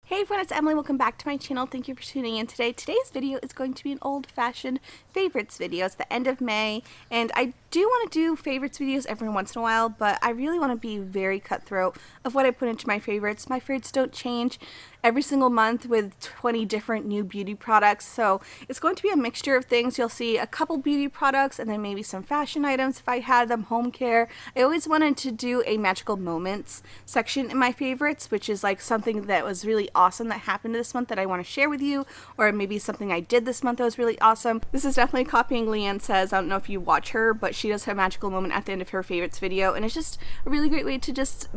Hey everyone, it's Emily. Welcome back to my channel. Thank you for tuning in today. Today's video is going to be an old-fashioned favorites video. It's the end of May, and I do want to do favorites videos every once in a while, but I really want to be very cutthroat of what I put into my favorites. My favorites don't change every single month with 20 different new beauty products, so it's going to be a mixture of things. You'll see a couple beauty products and then maybe some fashion items if I had them, home care. I always wanted to do a magical moments section in my favorites, which is like something that was really awesome that happened this month that I want to share with you, or maybe something I did this month that was really awesome. This is definitely copying Leanne Says. I don't know if you watch her, but she does have a magical moment at the end of her favorites video, and it's just a really great way to just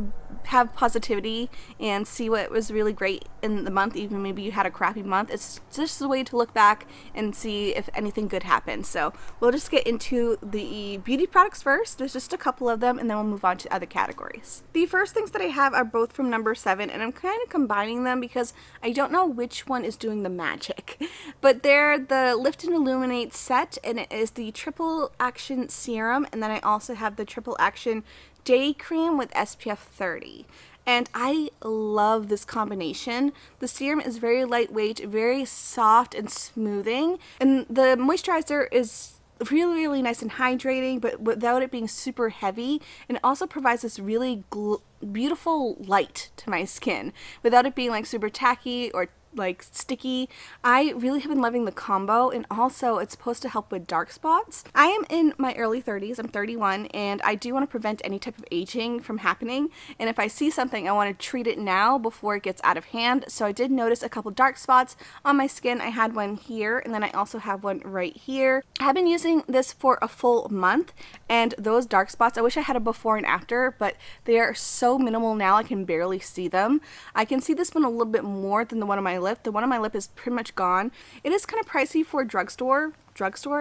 have positivity and see what was really great in the month, even maybe you had a crappy month. It's just a way to look back and see if anything good happened. So we'll just get into the beauty products first. There's just a couple of them, and then we'll move on to other categories. The first things that I have are both from number 7, and I'm kind of combining them because I don't know which one is doing the magic. But they're the Lift and Illuminate set, and it is the Triple Action Serum, and then I also have the Triple Action Day Cream with SPF 30. And I love this combination. The serum is very lightweight, very soft and smoothing, and the moisturizer is really nice and hydrating, but without it being super heavy, and it also provides this really beautiful light to my skin without it being like super tacky or like sticky. I really have been loving the combo, and also it's supposed to help with dark spots. I am in my early 30s, I'm 31, and I do want to prevent any type of aging from happening, and if I see something I want to treat it now before it gets out of hand. So I did notice a couple dark spots on my skin. I had one here, and then I also have one right here. I have been using this for a full month, and those dark spots, I wish I had a before and after, but they are so minimal now I can barely see them. I can see this one a little bit more than the one on my lip. The one on my lip is pretty much gone. It is kind of pricey for a drugstore.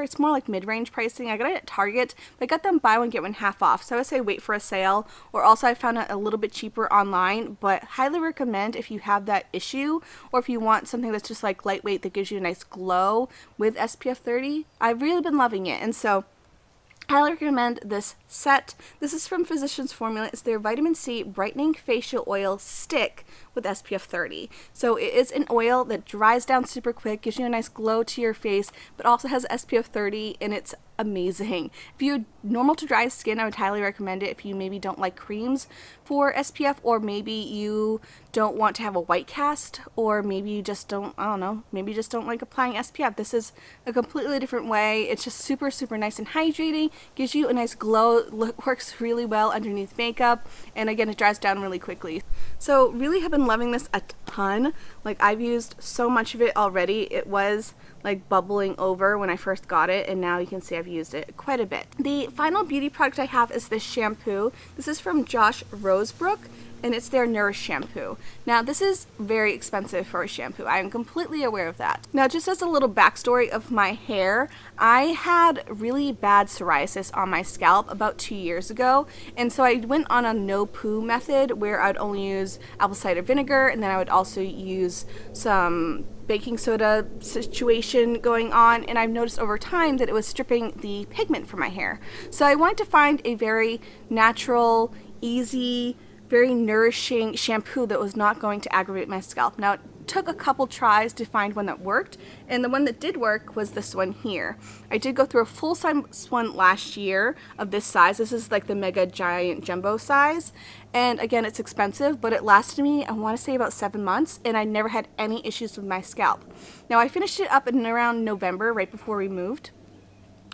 It's more like mid-range pricing. I got it at Target, but I got them buy one get one half off, so I would say wait for a sale, or also I found it a little bit cheaper online. But highly recommend if you have that issue, or if you want something that's just like lightweight that gives you a nice glow with SPF 30. I've really been loving it, and so I highly recommend this set. This is from Physicians Formula. It's their Vitamin C Brightening Facial Oil Stick with SPF 30. So it is an oil that dries down super quick, gives you a nice glow to your face, but also has SPF 30, and it's amazing. If you have normal to dry skin, I would highly recommend it. If you maybe don't like creams for SPF, or maybe you don't want to have a white cast, or maybe you just don't, I don't know, maybe you just don't like applying SPF. This is a completely different way. It's just super nice and hydrating, gives you a nice glow, works really well underneath makeup, and again, it dries down really quickly. So really have been loving this a ton. Like, I've used so much of it already. It was like bubbling over when I first got it, and now you can see I've used it quite a bit. The final beauty product I have is this shampoo. This is from Rosebrook, and it's their Nourish shampoo. Now, this is very expensive for a shampoo. I am completely aware of that. Now, just as a little backstory of my hair, I had really bad psoriasis on my scalp about 2 years ago, and so I went on a no poo method where I'd only use apple cider vinegar, and then I would also use some baking soda situation going on, and I've noticed over time that it was stripping the pigment from my hair. So I wanted to find a very natural, easy, very nourishing shampoo that was not going to aggravate my scalp. Now, it took a couple tries to find one that worked, and the one that did work was this one here. I did go through a full-size one last year of this size. This is like the mega giant jumbo size, and again, it's expensive, but it lasted me, I want to say, about 7 months, and I never had any issues with my scalp. Now, I finished it up in around November, right before we moved.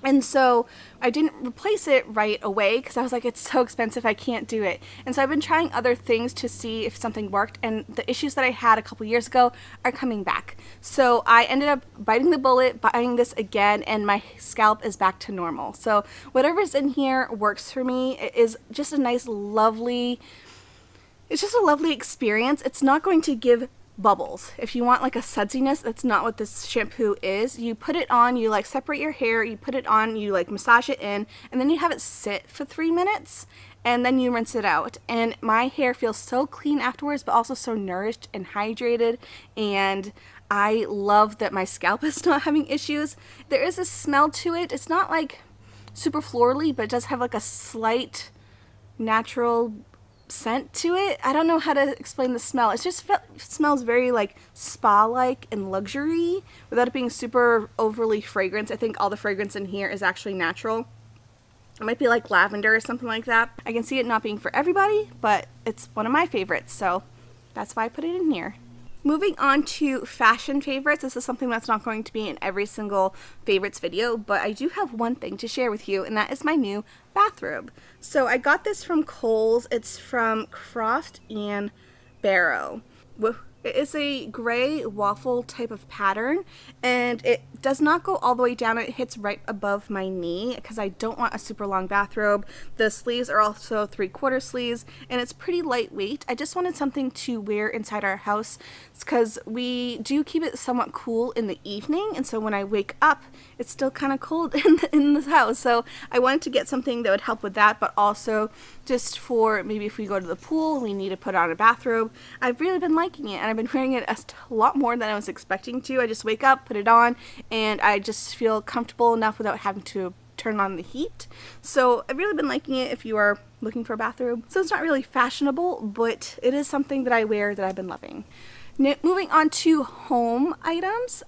And so I didn't replace it right away because I was like, it's so expensive, I can't do it. And so I've been trying other things to see if something worked, and the issues that I had a couple years ago are coming back. So I ended up biting the bullet, buying this again, and my scalp is back to normal. So whatever's in here works for me. It is just a nice, lovely, it's just a lovely experience. It's not going to give bubbles. If you want like a sudsiness, that's not what this shampoo is. You put it on, you like separate your hair, you put it on, you like massage it in, and then you have it sit for 3 minutes, and then you rinse it out. And my hair feels so clean afterwards, but also so nourished and hydrated, and I love that my scalp is not having issues. There is a smell to it. It's not like super florally, but it does have like a slight natural scent to it. I don't know how to explain the smell. It just smells very like spa-like and luxury without it being super overly fragrant. I think all the fragrance in here is actually natural. It might be like lavender or something like that. I can see it not being for everybody, but it's one of my favorites, so that's why I put it in here. Moving on to fashion favorites. This is something that's not going to be in every single favorites video, but I do have one thing to share with you, and that is my new bathrobe. So I got this from Kohl's. It's from Croft and Barrow. It is a gray waffle type of pattern, and it does not go all the way down. It hits right above my knee because I don't want a super long bathrobe. The sleeves are also 3/4 sleeves, and it's pretty lightweight. I just wanted something to wear inside our house because we do keep it somewhat cool in the evening, and so when I wake up, it's still kind of cold in the house. So I wanted to get something that would help with that, but also just for maybe if we go to the pool, we need to put on a bathrobe. I've really been liking it, and I've been wearing it a lot more than I was expecting to. I just wake up, put it on, and I just feel comfortable enough without having to turn on the heat. So I've really been liking it if you are looking for a bathrobe. So it's not really fashionable, but it is something that I wear that I've been loving. Moving on to home items,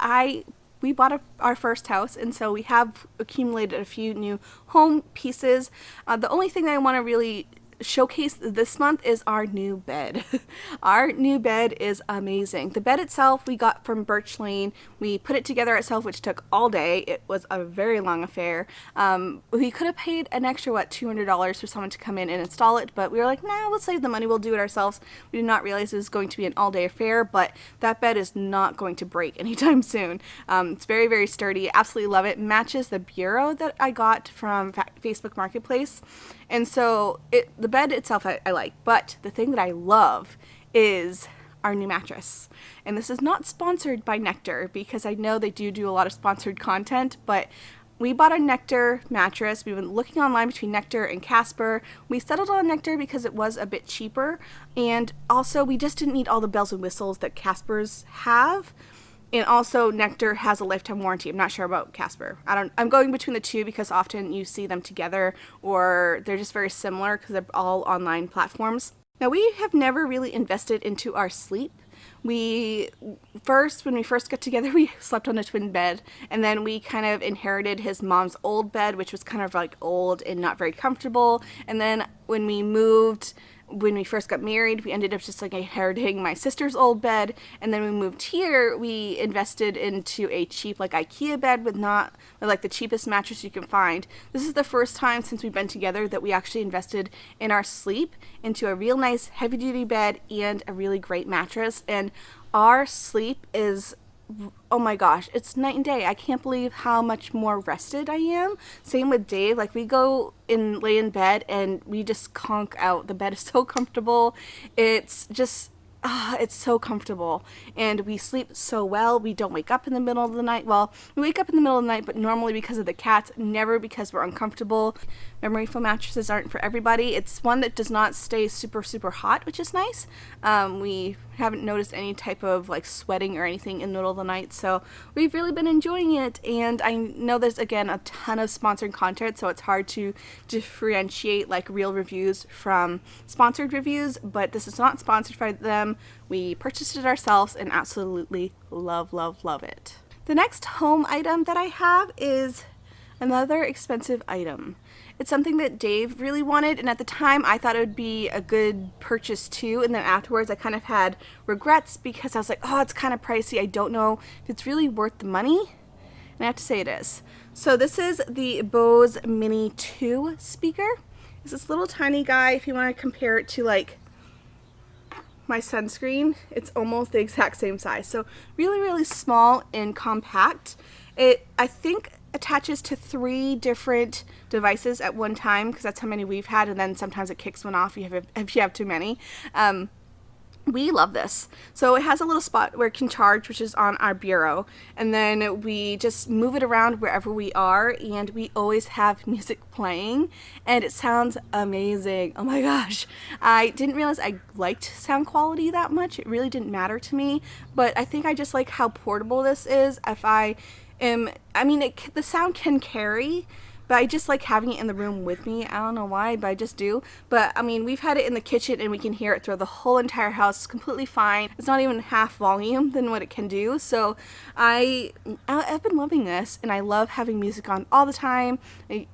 we bought our first house, and so we have accumulated a few new home pieces. The only thing that I want to really showcase this month is our new bed. Our new bed is amazing. The bed itself we got from Birch Lane. We put it together ourselves, which took all day. It was a very long affair. We could have paid an extra, $200 for someone to come in and install it, but we were like, nah, we'll save the money, we'll do it ourselves. We did not realize it was going to be an all-day affair, but that bed is not going to break anytime soon. It's very, very sturdy. Absolutely love it. Matches the bureau that I got from Facebook Marketplace. And so the bed itself I like, but the thing that I love is our new mattress. And this is not sponsored by Nectar because I know they do a lot of sponsored content, but we bought a Nectar mattress. We've been looking online between Nectar and Casper. We settled on Nectar because it was a bit cheaper, and also we just didn't need all the bells and whistles that Casper's have. And also Nectar has a lifetime warranty. I'm not sure about Casper. I'm going between the two because often you see them together or they're just very similar because they're all online platforms. Now we have never really invested into our sleep. When we first got together, we slept on a twin bed, and then we kind of inherited his mom's old bed, which was kind of like old and not very comfortable. And then when we first got married, we ended up just like inheriting my sister's old bed, and then we moved here, we invested into a cheap like IKEA bed with like the cheapest mattress you can find. This is the first time since we've been together that we actually invested in our sleep into a real nice heavy duty bed and a really great mattress, and our sleep is, oh my gosh, it's night and day. I can't believe how much more rested I am. Same with Dave. Like, we go and lay in bed and we just conk out. The bed is so comfortable. It's just, it's so comfortable, and we sleep so well. We don't wake up in the middle of the night. Well, we wake up in the middle of the night, but normally because of the cats, never because we're uncomfortable. Memory foam mattresses aren't for everybody. It's one that does not stay super, super hot, which is nice. We haven't noticed any type of like sweating or anything in the middle of the night, so we've really been enjoying it. And I know there's again a ton of sponsored content, so it's hard to differentiate like real reviews from sponsored reviews, but this is not sponsored by them. We purchased it ourselves and absolutely love, love, love it. The next home item that I have is another expensive item. It's something that Dave really wanted, and at the time I thought it would be a good purchase too, and then afterwards I kind of had regrets because I was like, oh, it's kind of pricey. I don't know if it's really worth the money, and I have to say it is. So this is the Bose Mini 2 speaker. It's this little tiny guy. If you want to compare it to like my sunscreen, it's almost the exact same size. So really, really small and compact. It, I think, attaches to 3 different devices at one time because that's how many we've had, and then sometimes it kicks one off if you have too many. We love this. So it has a little spot where it can charge, which is on our bureau, and then we just move it around wherever we are, and we always have music playing, and it sounds amazing. Oh my gosh. I didn't realize I liked sound quality that much. It really didn't matter to me, but I think I just like how portable this is. The sound can carry, but I just like having it in the room with me. I don't know why, but I just do. But I mean, we've had it in the kitchen and we can hear it through the whole entire house. It's completely fine. It's not even half volume than what it can do. So I've been loving this, and I love having music on all the time.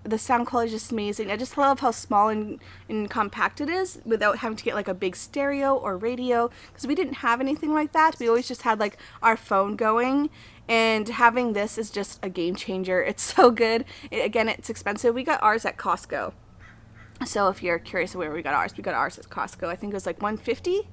The sound quality is just amazing. I just love how small and compact it is without having to get like a big stereo or radio, because we didn't have anything like that. We always just had like our phone going. And having this is just a game changer. It's so good. Again, it's expensive. We got ours at Costco. So if you're curious where we got ours at Costco. I think it was like $150.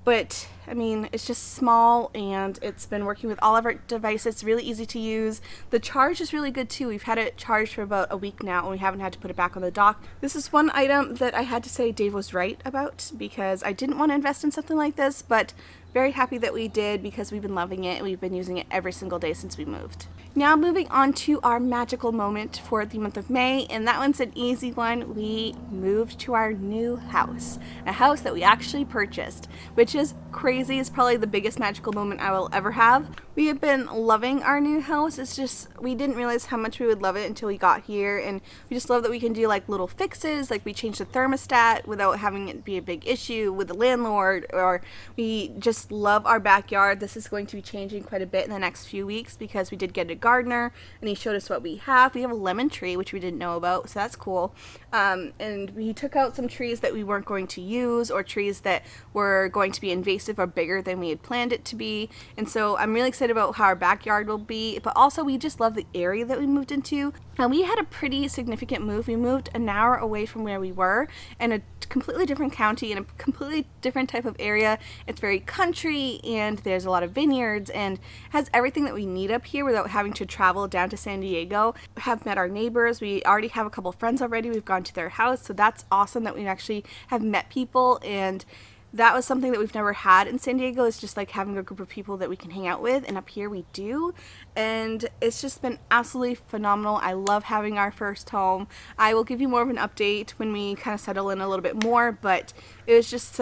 But I mean, it's just small, and it's been working with all of our devices. It's really easy to use. The charge is really good too. We've had it charged for about a week now, and we haven't had to put it back on the dock. This is one item that I had to say Dave was right about, because I didn't want to invest in something like this, but very happy that we did, because we've been loving it and we've been using it every single day since we moved. Now moving on to our magical moment for the month of May, and that one's an easy one. We moved to our new house, a house that we actually purchased, which is crazy. It's probably the biggest magical moment I will ever have. We have been loving our new house. It's just, we didn't realize how much we would love it until we got here, and we just love that we can do like little fixes, like we changed the thermostat without having it be a big issue with the landlord, or we just love our backyard. This is going to be changing quite a bit in the next few weeks, because we did get a gardener and he showed us what we have. We have a lemon tree, which we didn't know about, so that's cool. And we took out some trees that we weren't going to use, or trees that were going to be invasive or bigger than we had planned it to be. And so I'm really excited about how our backyard will be, but also we just love the area that we moved into. And we had a pretty significant move. We moved an hour away from where we were, in a completely different county, in a completely different type of area. It's very country, and there's a lot of vineyards, and has everything that we need up here without having to travel down to San Diego. We have met our neighbors. We already have a couple friends already. We've gone to their house, so that's awesome that we actually have met people, and that was something that we've never had in San Diego, is just like having a group of people that we can hang out with, and up here we do, and it's just been absolutely phenomenal. I love having our first home. I will give you more of an update when we kind of settle in a little bit more, but it was just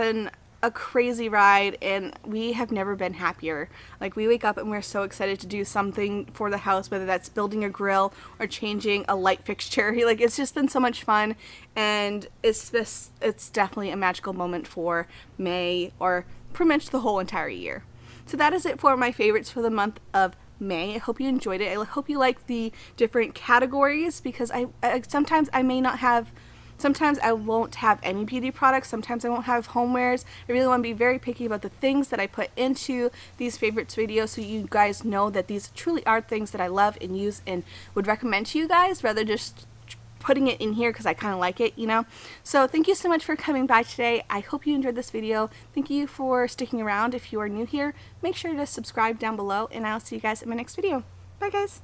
a crazy ride, and we have never been happier. Like, we wake up and we're so excited to do something for the house, whether that's building a grill or changing a light fixture. Like, it's just been so much fun, and it's definitely a magical moment for May, or pretty much the whole entire year. So that is it for my favorites for the month of May. I hope you enjoyed it. I hope you like the different categories, because sometimes I may not have. Sometimes I won't have any beauty products. Sometimes I won't have homewares. I really want to be very picky about the things that I put into these favorites videos, so you guys know that these truly are things that I love and use and would recommend to you guys, rather just putting it in here because I kind of like it, you know. So thank you so much for coming by today. I hope you enjoyed this video. Thank you for sticking around. If you are new here, make sure to subscribe down below, and I'll see you guys in my next video. Bye guys.